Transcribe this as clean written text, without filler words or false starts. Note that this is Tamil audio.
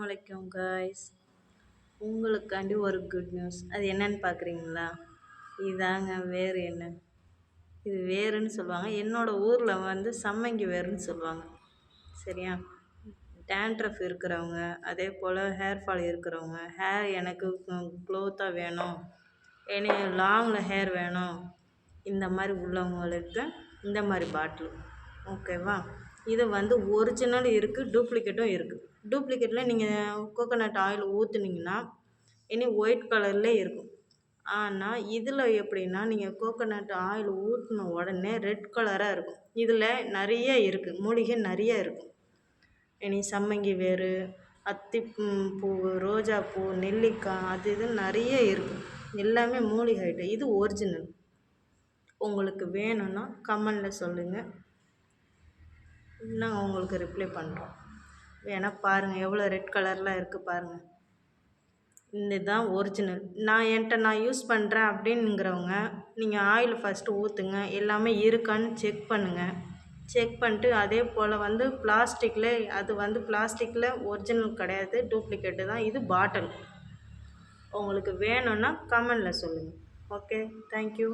அஸ்ஸலாமு காய்ஸ். உங்களுக்காண்டி ஒரு குட் நியூஸ். அது என்னன்னு பார்க்குறீங்களா? இதாங்க வேறு என்ன, இது வேருன்னு சொல்லுவாங்க. என்னோட ஊரில் வந்து சம்மங்கி வேருன்னு சொல்லுவாங்க. சரியா? டேண்ட்ரஃப் இருக்கிறவங்க, அதே போல் ஹேர் ஃபால் இருக்கிறவங்க, ஹேர் எனக்கு க்ளோத்தாக வேணும், எனக்கு லாங்கில் ஹேர் வேணும், இந்த மாதிரி உள்ளவங்களுக்கு இந்த மாதிரி பாட்டில் ஓகேவா? இது வந்து ஒரிஜினல் இருக்குது, டூப்ளிகேட்டும் இருக்குது. டூப்ளிகேட்டில் நீங்கள் கோகோனட் ஆயில் ஊற்றுனீங்கன்னா இனி ஒயிட் கலரில் இருக்கும். ஆனால் இதில் எப்படின்னா நீங்கள் கோகோனட் ஆயில் ஊற்றின உடனே ரெட் கலராக இருக்கும். இதில் நிறைய இருக்குது, மூலிகை நிறைய இருக்கும். இனி சம்மங்கி வேர், அத்தி பூ, ரோஜா பூ, நெல்லிக்காய், அது இது நிறைய இருக்குது. எல்லாமே மூலிகை ஐட்டம். இது ஒரிஜினல். உங்களுக்கு வேணும்னா கமெண்டில் சொல்லுங்கள், நாங்கள் உங்களுக்கு ரிப்ளை பண்ணுறோம். வேணால் பாருங்கள், எவ்வளோ ரெட் கலரில் இருக்குது பாருங்கள். இதுதான் ஒரிஜினல். நான் யூஸ் பண்ணுறேன் அப்படின்னுங்கிறவங்க நீங்கள் ஆயில் ஃபஸ்ட்டு ஊற்றுங்க, எல்லாமே இருக்கான்னு செக் பண்ணுங்கள். செக் பண்ணிட்டு அதே போல் வந்து பிளாஸ்டிக்கில், அது வந்து பிளாஸ்டிக்கில் ஒரிஜினல் கிடையாது, டூப்ளிகேட்டு தான். இது பாட்டில். உங்களுக்கு வேணும்னா கமெண்டில் சொல்லுங்கள். Okay, thank you.